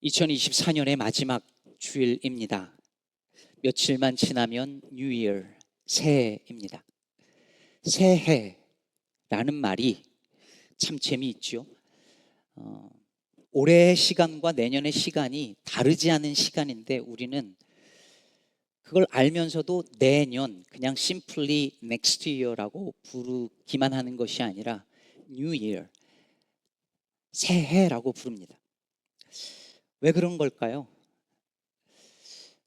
2024년의 마지막 주일입니다. 며칠만 지나면 New Year, 새해입니다. 새해라는 말이 참 재미있죠. 올해의 시간과 내년의 시간이 다르지 않은 시간인데 우리는 그걸 알면서도 내년, 그냥 simply next year라고 부르기만 하는 것이 아니라 New Year, 새해라고 부릅니다. 왜 그런 걸까요?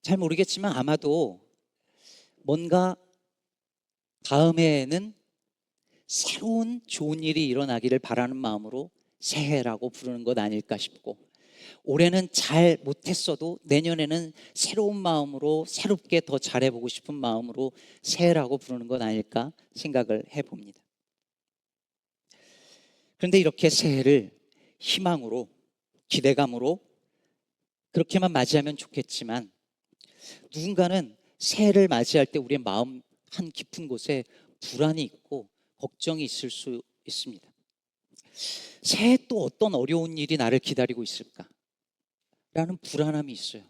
잘 모르겠지만 아마도 뭔가 다음해에는 새로운 좋은 일이 일어나기를 바라는 마음으로 새해라고 부르는 것 아닐까 싶고, 올해는 잘 못했어도 내년에는 새로운 마음으로 새롭게 더 잘해보고 싶은 마음으로 새해라고 부르는 것 아닐까 생각을 해봅니다. 그런데 이렇게 새해를 희망으로, 기대감으로 그렇게만 맞이하면 좋겠지만, 누군가는 새해를 맞이할 때 우리의 마음 한 깊은 곳에 불안이 있고 걱정이 있을 수 있습니다. 새해 또 어떤 어려운 일이 나를 기다리고 있을까? 라는 불안함이 있어요.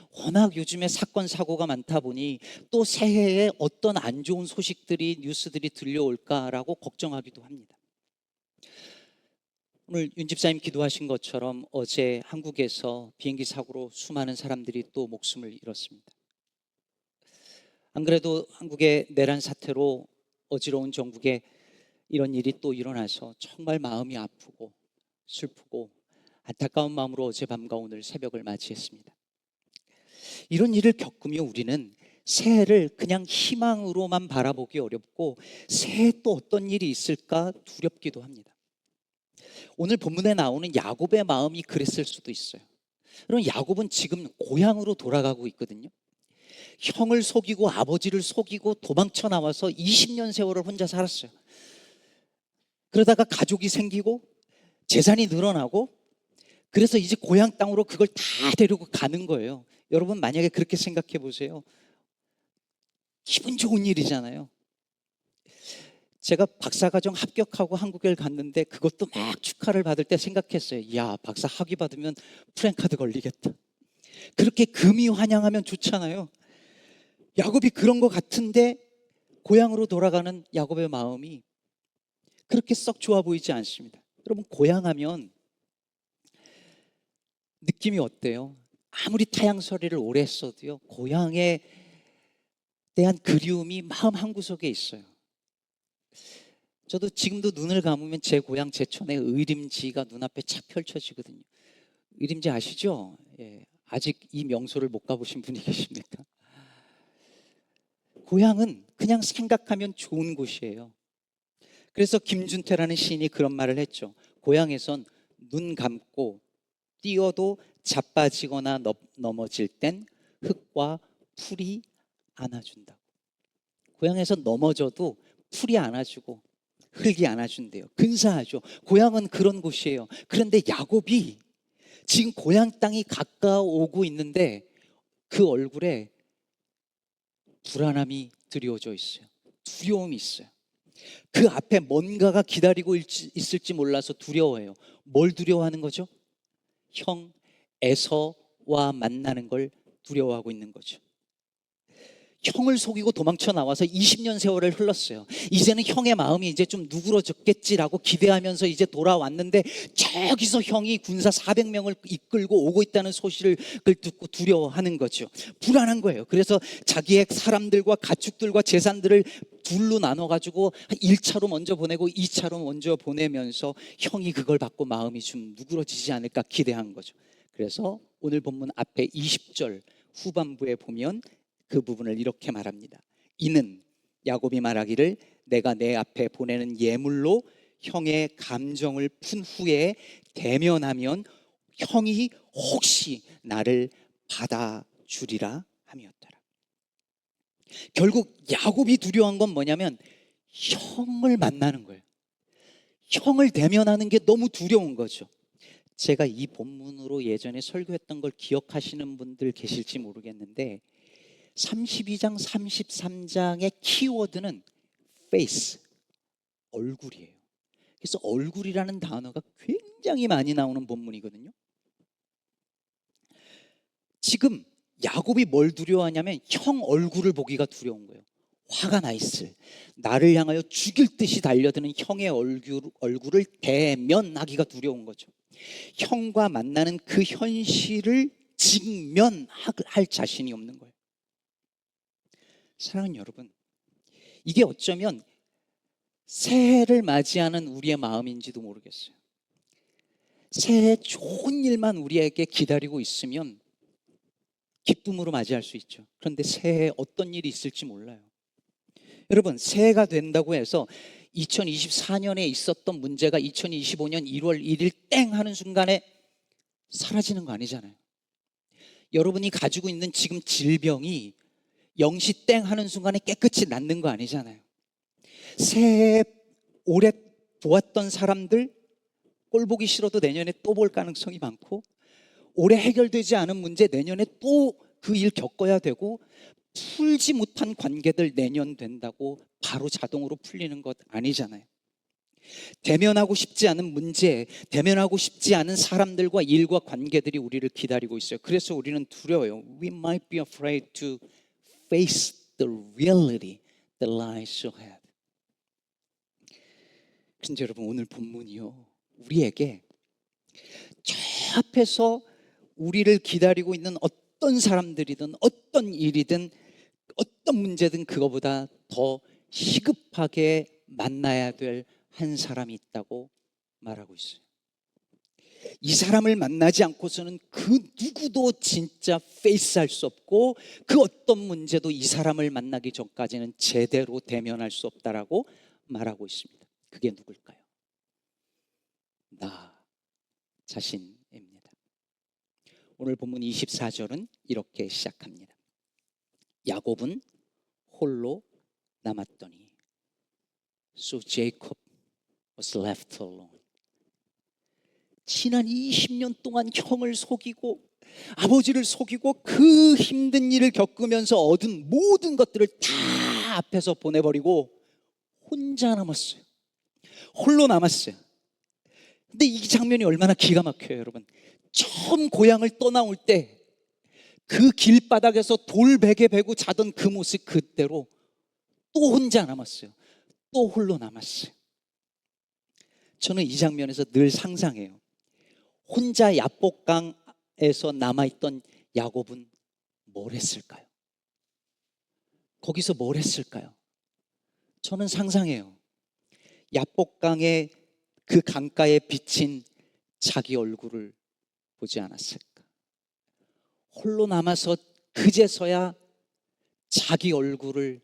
워낙 요즘에 사건 사고가 많다 보니 또 새해에 어떤 안 좋은 소식들이, 뉴스들이 들려올까라고 걱정하기도 합니다. 오늘 윤 집사님 기도하신 것처럼 어제 한국에서 비행기 사고로 수많은 사람들이 또 목숨을 잃었습니다. 안 그래도 한국의 내란 사태로 어지러운 전국에 이런 일이 또 일어나서 정말 마음이 아프고 슬프고 안타까운 마음으로 어젯밤과 오늘 새벽을 맞이했습니다. 이런 일을 겪으며 우리는 새해를 그냥 희망으로만 바라보기 어렵고 새해 또 어떤 일이 있을까 두렵기도 합니다. 오늘 본문에 나오는 야곱의 마음이 그랬을 수도 있어요. 그럼 야곱은 지금 고향으로 돌아가고 있거든요. 형을 속이고 아버지를 속이고 도망쳐 나와서 20년 세월을 혼자 살았어요. 그러다가 가족이 생기고 재산이 늘어나고, 그래서 이제 고향 땅으로 그걸 다 데리고 가는 거예요. 여러분 만약에 그렇게 생각해 보세요. 기분 좋은 일이잖아요. 제가 박사과정 합격하고 한국에 갔는데 그것도 막 축하를 받을 때 생각했어요. 야, 박사 학위 받으면 프랜카드 걸리겠다. 그렇게 금이 환영하면 좋잖아요. 야곱이 그런 것 같은데 고향으로 돌아가는 야곱의 마음이 그렇게 썩 좋아 보이지 않습니다. 여러분, 고향하면 느낌이 어때요? 아무리 타향살이를 오래 했어도요, 고향에 대한 그리움이 마음 한구석에 있어요. 저도 지금도 눈을 감으면 제 고향 제천의 의림지가 눈앞에 착 펼쳐지거든요. 의림지 아시죠? 예, 아직 이 명소를 못 가보신 분이 계십니까? 고향은 그냥 생각하면 좋은 곳이에요. 그래서 김준태라는 시인이 그런 말을 했죠. 고향에선 눈 감고 뛰어도 자빠지거나 넘어질 땐 흙과 풀이 안아준다고. 고향에서 넘어져도 풀이 안아주고 흙이 안아준대요. 근사하죠. 고향은 그런 곳이에요. 그런데 야곱이 지금 고향 땅이 가까워오고 있는데 그 얼굴에 불안함이 드리워져 있어요. 두려움이 있어요. 그 앞에 뭔가가 기다리고 있을지 몰라서 두려워해요. 뭘 두려워하는 거죠? 형 에서와 만나는 걸 두려워하고 있는 거죠. 형을 속이고 도망쳐 나와서 20년 세월을 흘렀어요. 이제는 형의 마음이 이제 좀 누그러졌겠지라고 기대하면서 이제 돌아왔는데, 저기서 형이 군사 400명을 이끌고 오고 있다는 소식을 듣고 두려워하는 거죠. 불안한 거예요. 그래서 자기의 사람들과 가축들과 재산들을 둘로 나눠가지고 1차로 먼저 보내고 2차로 먼저 보내면서 형이 그걸 받고 마음이 좀 누그러지지 않을까 기대한 거죠. 그래서 오늘 본문 앞에 20절 후반부에 보면 그 부분을 이렇게 말합니다. 이는 야곱이 말하기를 내가 내 앞에 보내는 예물로 형의 감정을 푼 후에 대면하면 형이 혹시 나를 받아주리라 함이었더라. 결국 야곱이 두려워한 건 뭐냐면 형을 만나는 거예요. 형을 대면하는 게 너무 두려운 거죠. 제가 이 본문으로 예전에 설교했던 걸 기억하시는 분들 계실지 모르겠는데 32장, 33장의 키워드는 face, 얼굴이에요. 그래서 얼굴이라는 단어가 굉장히 많이 나오는 본문이거든요. 지금 야곱이 뭘 두려워하냐면 형 얼굴을 보기가 두려운 거예요. 화가 나 있을, 나를 향하여 죽일 듯이 달려드는 형의 얼굴을 대면하기가 두려운 거죠. 형과 만나는 그 현실을 직면할 자신이 없는 거예요. 사랑하는 여러분, 이게 어쩌면 새해를 맞이하는 우리의 마음인지도 모르겠어요. 새해 좋은 일만 우리에게 기다리고 있으면 기쁨으로 맞이할 수 있죠. 그런데 새해에 어떤 일이 있을지 몰라요. 여러분, 새해가 된다고 해서 2024년에 있었던 문제가 2025년 1월 1일 땡 하는 순간에 사라지는 거 아니잖아요. 여러분이 가지고 있는 지금 질병이 0시 땡 하는 순간에 깨끗이 낫는 거 아니잖아요. 새해에 올해 보았던 사람들 꼴 보기 싫어도 내년에 또 볼 가능성이 많고, 올해 해결되지 않은 문제 내년에 또 그 일 겪어야 되고, 풀지 못한 관계들 내년 된다고 바로 자동으로 풀리는 것 아니잖아요. 대면하고 싶지 않은 문제, 대면하고 싶지 않은 사람들과 일과 관계들이 우리를 기다리고 있어요. 그래서 우리는 두려워요. We might be afraid to face the reality that lies ahead. 근데 여러분, 오늘 본문이요, 우리에게 저 앞에서 우리를 기다리고 있는 어떤 사람들이든 어떤 일이든 어떤 문제든 그거보다 더 시급하게 만나야 될 한 사람이 있다고 말하고 있어요. 이 사람을 만나지 않고서는 그 누구도 진짜 페이스할 수 없고, 그 어떤 문제도 이 사람을 만나기 전까지는 제대로 대면할 수 없다라고 말하고 있습니다. 그게 누굴까요? 나 자신입니다. 오늘 본문 24절은 이렇게 시작합니다. 야곱은 홀로 남았더니 So Jacob was left alone. 지난 20년 동안 형을 속이고 아버지를 속이고 그 힘든 일을 겪으면서 얻은 모든 것들을 다 앞에서 보내버리고 혼자 남았어요. 홀로 남았어요. 근데 이 장면이 얼마나 기가 막혀요, 여러분. 처음 고향을 떠나올 때 그 길바닥에서 돌베개 베고 자던 그 모습 그대로 또 혼자 남았어요. 또 홀로 남았어요. 저는 이 장면에서 늘 상상해요. 혼자 야복강에서 남아있던 야곱은 뭘 했을까요? 거기서 뭘 했을까요? 저는 상상해요. 야복강의 그 강가에 비친 자기 얼굴을 보지 않았을까? 홀로 남아서 그제서야 자기 얼굴을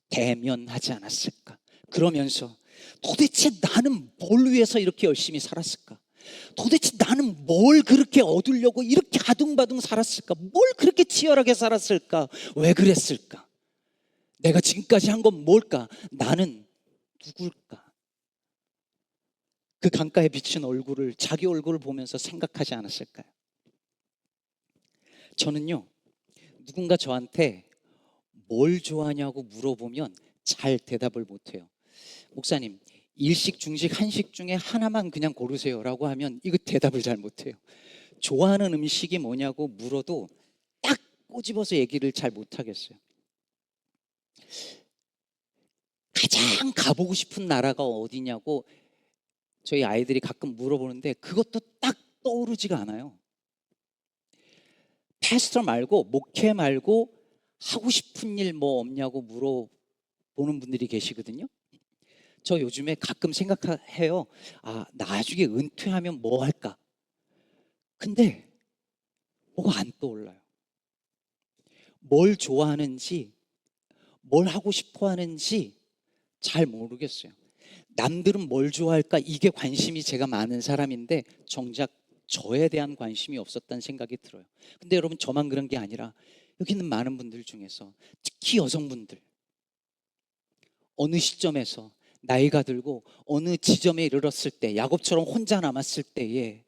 대면하지 않았을까? 그러면서 도대체 나는 뭘 위해서 이렇게 열심히 살았을까? 도대체 나는 뭘 그렇게 얻으려고 이렇게 아둥바둥 살았을까? 뭘 그렇게 치열하게 살았을까? 왜 그랬을까? 내가 지금까지 한 건 뭘까? 나는 누굴까? 그 강가에 비친 얼굴을, 자기 얼굴을 보면서 생각하지 않았을까요? 저는요, 누군가 저한테 뭘 좋아하냐고 물어보면 잘 대답을 못해요. 목사님, 일식, 중식, 한식 중에 하나만 그냥 고르세요 라고 하면 이거 대답을 잘 못해요. 좋아하는 음식이 뭐냐고 물어도 딱 꼬집어서 얘기를 잘 못하겠어요. 가장 가보고 싶은 나라가 어디냐고 저희 아이들이 가끔 물어보는데 그것도 딱 떠오르지가 않아요. 패스터 말고, 목회 말고 하고 싶은 일 뭐 없냐고 물어보는 분들이 계시거든요. 저 요즘에 가끔 생각해요. 아, 나중에 은퇴하면 뭐 할까? 근데 뭐가 안 떠올라요. 뭘 좋아하는지, 뭘 하고 싶어 하는지 잘 모르겠어요. 남들은 뭘 좋아할까? 이게 관심이 제가 많은 사람인데 정작 저에 대한 관심이 없었다는 생각이 들어요. 근데 여러분, 저만 그런 게 아니라 여기 있는 많은 분들 중에서 특히 여성분들, 어느 시점에서 나이가 들고 어느 지점에 이르렀을 때, 야곱처럼 혼자 남았을 때에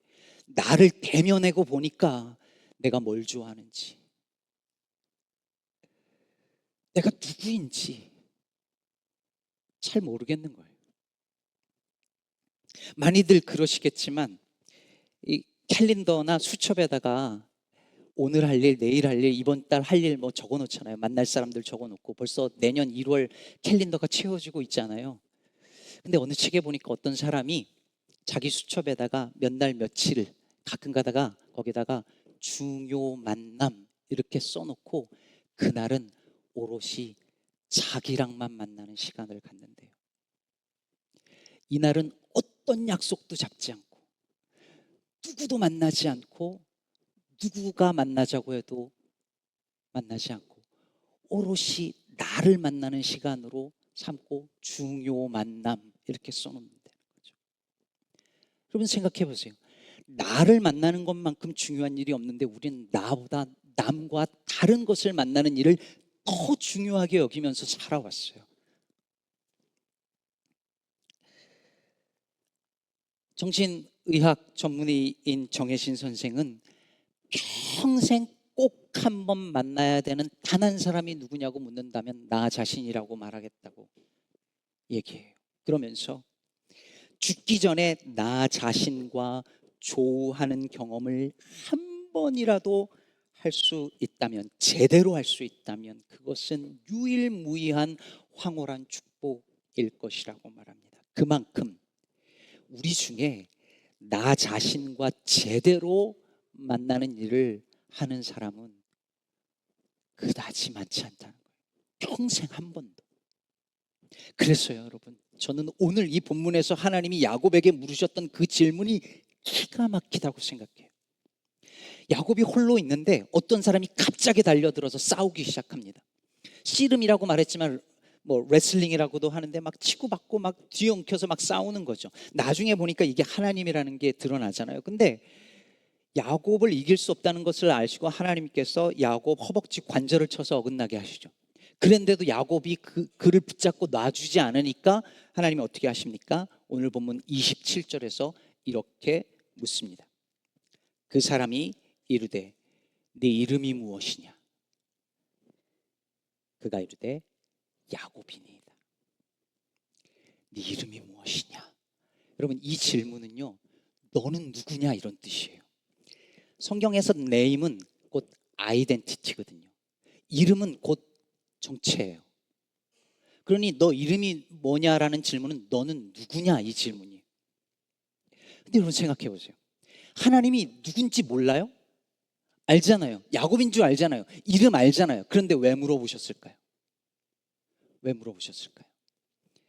나를 대면하고 보니까 내가 뭘 좋아하는지, 내가 누구인지 잘 모르겠는 거예요. 많이들 그러시겠지만 이 캘린더나 수첩에다가 오늘 할 일, 내일 할 일, 이번 달 할 일 뭐 적어 놓잖아요. 만날 사람들 적어 놓고 벌써 내년 1월 캘린더가 채워지고 있잖아요. 근데 어느 책에 보니까 어떤 사람이 자기 수첩에다가 몇 날 며칠을 가끔 가다가 거기다가 중요 만남 이렇게 써놓고 그날은 오롯이 자기랑만 만나는 시간을 갖는데요. 이날은 어떤 약속도 잡지 않고 누구도 만나지 않고 누구가 만나자고 해도 만나지 않고 오롯이 나를 만나는 시간으로 삼고 중요 만남 이렇게 써놓는다는 거죠. 여러분 생각해 보세요. 나를 만나는 것만큼 중요한 일이 없는데 우리는 나보다 남과 다른 것을 만나는 일을 더 중요하게 여기면서 살아왔어요. 정신의학 전문의인 정혜신 선생은 평생 꼭 한 번 만나야 되는 단 한 사람이 누구냐고 묻는다면 나 자신이라고 말하겠다고 얘기해요. 그러면서 죽기 전에 나 자신과 조우하는 경험을 한 번이라도 할 수 있다면, 제대로 할 수 있다면 그것은 유일무이한 황홀한 축복일 것이라고 말합니다. 그만큼 우리 중에 나 자신과 제대로 만나는 일을 하는 사람은 그다지 많지 않다는 거예요. 평생 한 번도. 그래서요, 여러분, 저는 오늘 이 본문에서 하나님이 야곱에게 물으셨던 그 질문이 기가 막히다고 생각해요. 야곱이 홀로 있는데 어떤 사람이 갑자기 달려들어서 싸우기 시작합니다. 씨름이라고 말했지만 뭐 레슬링이라고도 하는데 막 치고받고 막 뒤엉켜서 막 싸우는 거죠. 나중에 보니까 이게 하나님이라는 게 드러나잖아요. 근데 야곱을 이길 수 없다는 것을 아시고 하나님께서 야곱 허벅지 관절을 쳐서 어긋나게 하시죠. 그런데도 야곱이 그를 붙잡고 놔주지 않으니까 하나님이 어떻게 하십니까? 오늘 본문 27절에서 이렇게 묻습니다. 그 사람이 이르되 네 이름이 무엇이냐? 그가 이르되 야곱이니이다. 네 이름이 무엇이냐? 여러분, 이 질문은요, 너는 누구냐 이런 뜻이에요. 성경에서 name은 곧 아이덴티티거든요. 이름은 곧 정체예요. 그러니 너 이름이 뭐냐라는 질문은 너는 누구냐 이 질문이에요. 근데 여러분 생각해 보세요. 하나님이 누군지 몰라요? 알잖아요. 야곱인 줄 알잖아요. 이름 알잖아요. 그런데 왜 물어보셨을까요? 왜 물어보셨을까요?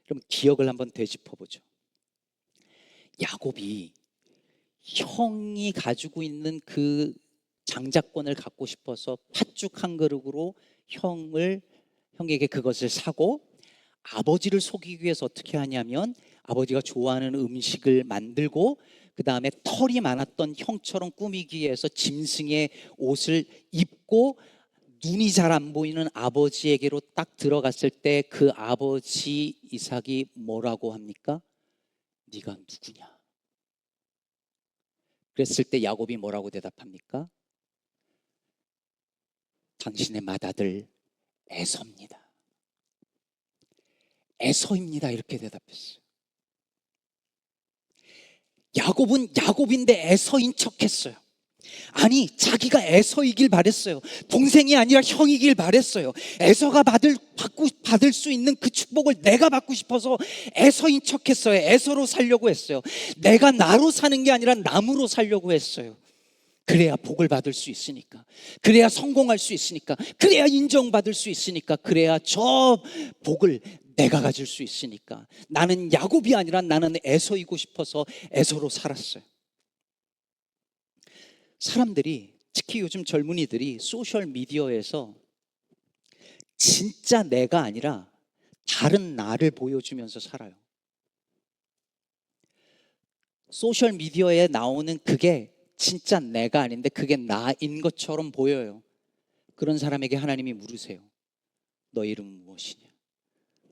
그럼 기억을 한번 되짚어 보죠. 야곱이 형이 가지고 있는 그 장자권을 갖고 싶어서 팥죽 한 그릇으로 형에게 그것을 사고, 아버지를 속이기 위해서 어떻게 하냐면 아버지가 좋아하는 음식을 만들고 그 다음에 털이 많았던 형처럼 꾸미기 위해서 짐승의 옷을 입고 눈이 잘 안 보이는 아버지에게로 딱 들어갔을 때 그 아버지 이삭이 뭐라고 합니까? 네가 누구냐? 그랬을 때 야곱이 뭐라고 대답합니까? 당신의 맏아들 에서입니다. 에서입니다. 이렇게 대답했어요. 야곱은 야곱인데 에서인 척했어요. 아니, 자기가 에서이길 바랬어요. 동생이 아니라 형이길 바랬어요. 에서가 받을 수 있는 그 축복을 내가 받고 싶어서 에서인 척했어요. 에서로 살려고 했어요. 내가 나로 사는 게 아니라 남으로 살려고 했어요. 그래야 복을 받을 수 있으니까, 그래야 성공할 수 있으니까, 그래야 인정받을 수 있으니까, 그래야 저 복을 내가 가질 수 있으니까. 나는 야곱이 아니라 나는 에서이고 싶어서 에서로 살았어요. 사람들이, 특히 요즘 젊은이들이 소셜 미디어에서 진짜 내가 아니라 다른 나를 보여주면서 살아요. 소셜 미디어에 나오는 그게 진짜 내가 아닌데 그게 나인 것처럼 보여요. 그런 사람에게 하나님이 물으세요. 너 이름은 무엇이냐?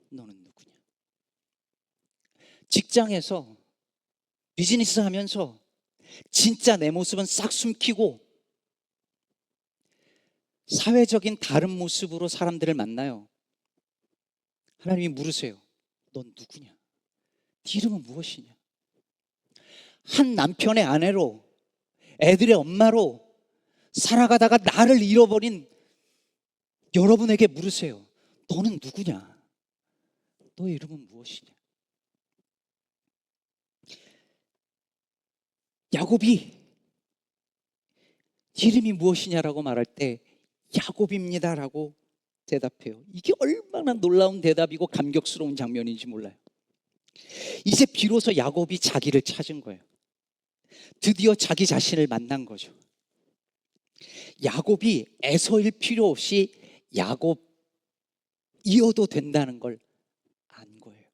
너는 누구냐? 직장에서 비즈니스 하면서 진짜 내 모습은 싹 숨기고 사회적인 다른 모습으로 사람들을 만나요. 하나님이 물으세요. 넌 누구냐? 네 이름은 무엇이냐? 한 남편의 아내로, 애들의 엄마로, 살아가다가 나를 잃어버린 여러분에게 물으세요. 너는 누구냐? 너의 이름은 무엇이냐? 야곱이 이름이 무엇이냐라고 말할 때 야곱입니다라고 대답해요. 이게 얼마나 놀라운 대답이고 감격스러운 장면인지 몰라요. 이제 비로소 야곱이 자기를 찾은 거예요. 드디어 자기 자신을 만난 거죠. 야곱이 에서일 필요 없이 야곱이어도 된다는 걸 안 거예요.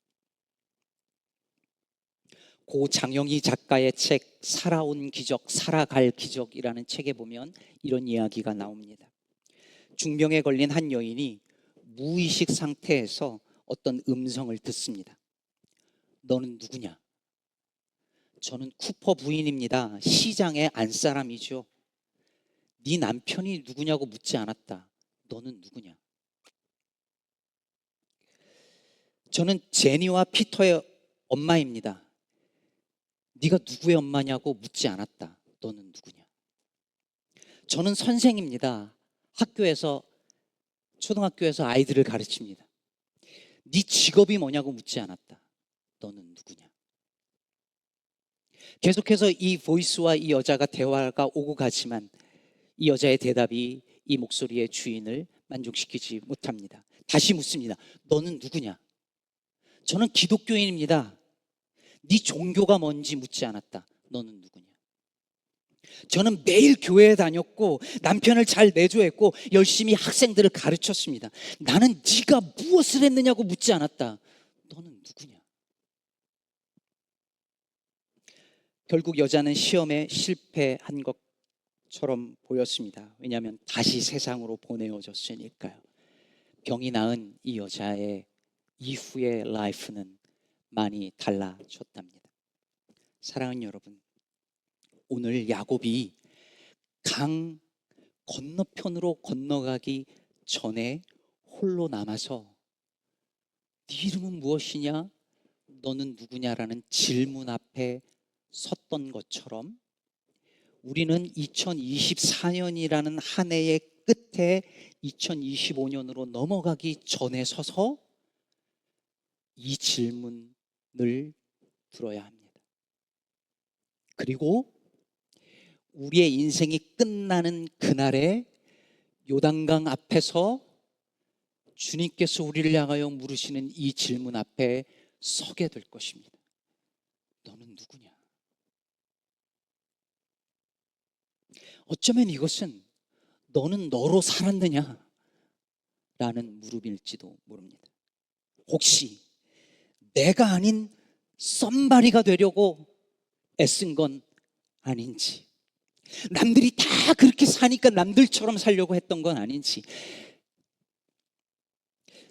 고 장영희 작가의 책 살아온 기적, 살아갈 기적이라는 책에 보면 이런 이야기가 나옵니다. 중병에 걸린 한 여인이 무의식 상태에서 어떤 음성을 듣습니다. 너는 누구냐? 저는 쿠퍼 부인입니다. 시장의 안사람이죠. 네 남편이 누구냐고 묻지 않았다. 너는 누구냐? 저는 제니와 피터의 엄마입니다. 네가 누구의 엄마냐고 묻지 않았다. 너는 누구냐? 저는 선생입니다. 학교에서, 초등학교에서 아이들을 가르칩니다. 네 직업이 뭐냐고 묻지 않았다. 너는 누구냐? 계속해서 이 보이스와 이 여자가 대화가 오고 가지만 이 여자의 대답이 이 목소리의 주인을 만족시키지 못합니다. 다시 묻습니다. 너는 누구냐? 저는 기독교인입니다. 네 종교가 뭔지 묻지 않았다. 너는 누구냐? 저는 매일 교회에 다녔고 남편을 잘 내조했고 열심히 학생들을 가르쳤습니다. 나는 네가 무엇을 했느냐고 묻지 않았다. 너는 누구냐? 결국 여자는 시험에 실패한 것처럼 보였습니다. 왜냐하면 다시 세상으로 보내어졌으니까요. 병이 나은 이 여자의 이후의 라이프는 많이 달라졌답니다. 사랑하는 여러분, 오늘 야곱이 강 건너편으로 건너가기 전에 홀로 남아서 네 이름은 무엇이냐? 너는 누구냐라는 질문 앞에 섰던 것처럼 우리는 2024년이라는 한 해의 끝에 2025년으로 넘어가기 전에 서서 이 질문을 들어야 합니다. 그리고 우리의 인생이 끝나는 그날에 요단강 앞에서 주님께서 우리를 향하여 물으시는 이 질문 앞에 서게 될 것입니다. 너는 누구냐? 어쩌면 이것은 너는 너로 살았느냐? 라는 물음일지도 모릅니다. 혹시 내가 아닌 썸바리가 되려고 애쓴 건 아닌지, 남들이 다 그렇게 사니까 남들처럼 살려고 했던 건 아닌지,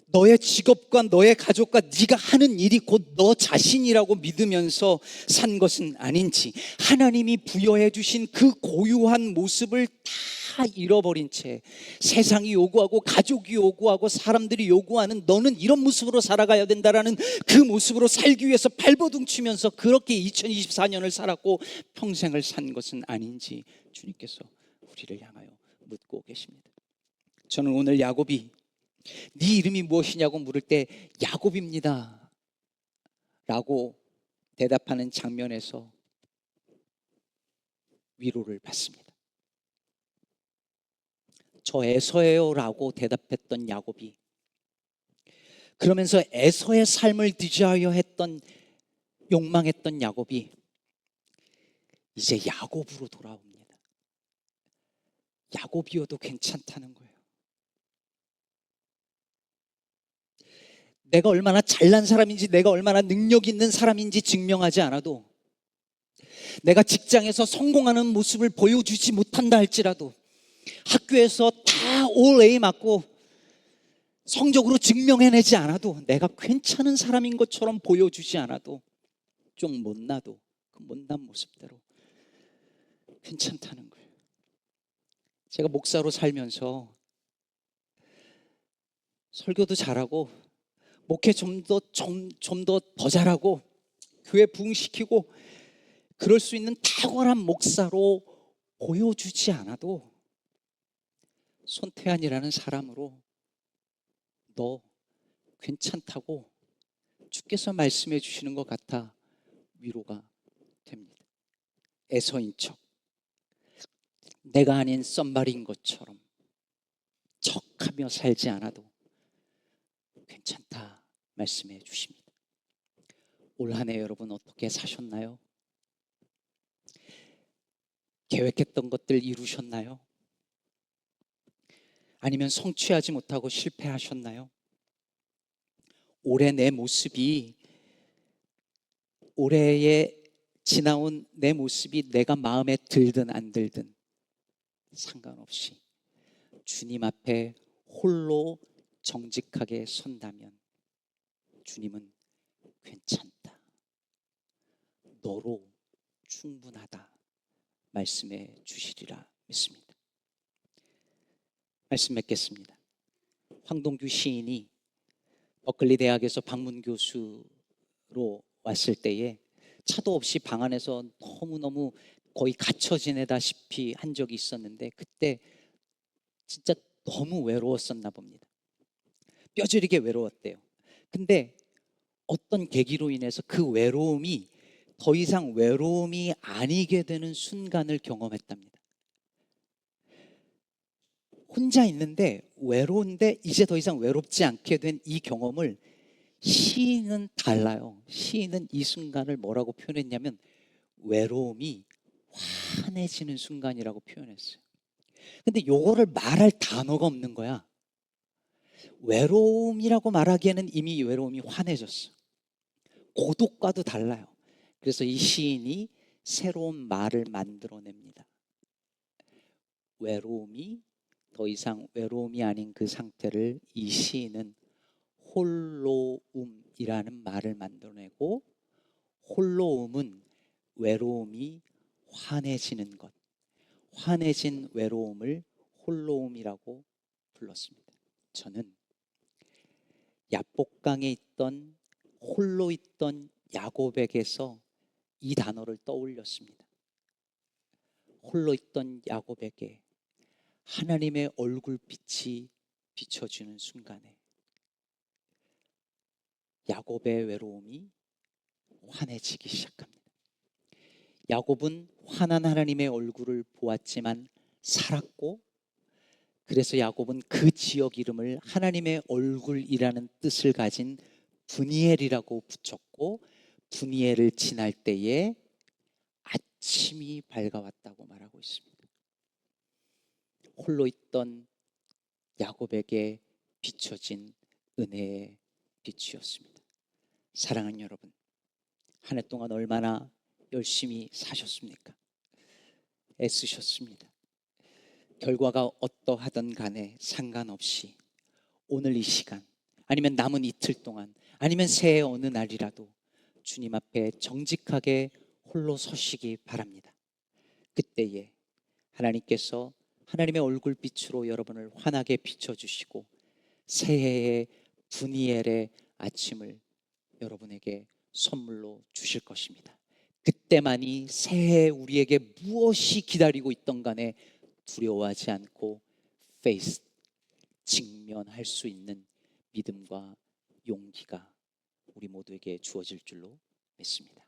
너의 직업과 너의 가족과 네가 하는 일이 곧 너 자신이라고 믿으면서 산 것은 아닌지, 하나님이 부여해 주신 그 고유한 모습을 다 잃어버린 채 세상이 요구하고 가족이 요구하고 사람들이 요구하는 너는 이런 모습으로 살아가야 된다라는 그 모습으로 살기 위해서 발버둥치면서 그렇게 2024년을 살았고 평생을 산 것은 아닌지 주님께서 우리를 향하여 묻고 계십니다. 저는 오늘 야곱이 네 이름이 무엇이냐고 물을 때 야곱입니다 라고 대답하는 장면에서 위로를 받습니다. 저 에서예요 라고 대답했던 야곱이, 그러면서 에서의 삶을 디자이어 했던, 욕망했던 야곱이 이제 야곱으로 돌아옵니다. 야곱이어도 괜찮다는 거예요. 내가 얼마나 잘난 사람인지, 내가 얼마나 능력 있는 사람인지 증명하지 않아도, 내가 직장에서 성공하는 모습을 보여주지 못한다 할지라도, 학교에서 다 올 A 맞고 성적으로 증명해내지 않아도, 내가 괜찮은 사람인 것처럼 보여주지 않아도, 좀 못나도 그 못난 모습대로 괜찮다는 거예요. 제가 목사로 살면서 설교도 잘하고 목회 좀 더 잘하고 교회 부흥시키고 그럴 수 있는 탁월한 목사로 보여주지 않아도 손태환이라는 사람으로 너 괜찮다고 주께서 말씀해 주시는 것 같아 위로가 됩니다. 애서인 척, 내가 아닌 썸바리인 것처럼 척하며 살지 않아도 괜찮다 말씀해 주십니다. 올 한 해 여러분 어떻게 사셨나요? 계획했던 것들 이루셨나요? 아니면 성취하지 못하고 실패하셨나요? 올해 내 모습이, 올해에 지나온 내 모습이 내가 마음에 들든 안 들든 상관없이 주님 앞에 홀로 정직하게 선다면 주님은 괜찮다, 너로 충분하다 말씀해 주시리라 믿습니다. 말씀 맺겠습니다. 황동규 시인이 버클리 대학에서 방문 교수로 왔을 때에 차도 없이 방 안에서 너무너무 거의 갇혀 지내다시피 한 적이 있었는데, 그때 진짜 너무 외로웠었나 봅니다. 뼈저리게 외로웠대요. 근데 어떤 계기로 인해서 그 외로움이 더 이상 외로움이 아니게 되는 순간을 경험했답니다. 혼자 있는데 외로운데 이제 더 이상 외롭지 않게 된 이 경험을 시인은 달라요. 시인은 이 순간을 뭐라고 표현했냐면 외로움이 환해지는 순간이라고 표현했어요. 근데 요거를 말할 단어가 없는 거야. 외로움이라고 말하기에는 이미 외로움이 환해졌어. 고독과도 달라요. 그래서 이 시인이 새로운 말을 만들어냅니다. 외로움이 더 이상 외로움이 아닌 그 상태를 이 시인은 홀로움이라는 말을 만들어내고, 홀로움은 외로움이 환해지는 것, 환해진 외로움을 홀로움이라고 불렀습니다. 저는 야복강에 있던 홀로 있던 야곱에게서 이 단어를 떠올렸습니다. 홀로 있던 야곱에게 하나님의 얼굴빛이 비춰주는 순간에 야곱의 외로움이 환해지기 시작합니다. 야곱은 환한 하나님의 얼굴을 보았지만 살았고, 그래서 야곱은 그 지역 이름을 하나님의 얼굴이라는 뜻을 가진 브니엘이라고 붙였고, 브니엘을 지날 때에 아침이 밝아왔다고 말하고 있습니다. 홀로 있던 야곱에게 비춰진 은혜의 빛이었습니다. 사랑하는 여러분, 한 해 동안 얼마나 열심히 사셨습니까? 애쓰셨습니다. 결과가 어떠하든 간에 상관없이 오늘 이 시간, 아니면 남은 이틀 동안, 아니면 새해 어느 날이라도 주님 앞에 정직하게 홀로 서시기 바랍니다. 그때에 하나님께서 하나님의 얼굴빛으로 여러분을 환하게 비춰주시고 새해의 브니엘의 아침을 여러분에게 선물로 주실 것입니다. 그때만이 새해 우리에게 무엇이 기다리고 있던 간에 두려워하지 않고 페이스, 직면할 수 있는 믿음과 용기가 우리 모두에게 주어질 줄로 믿습니다.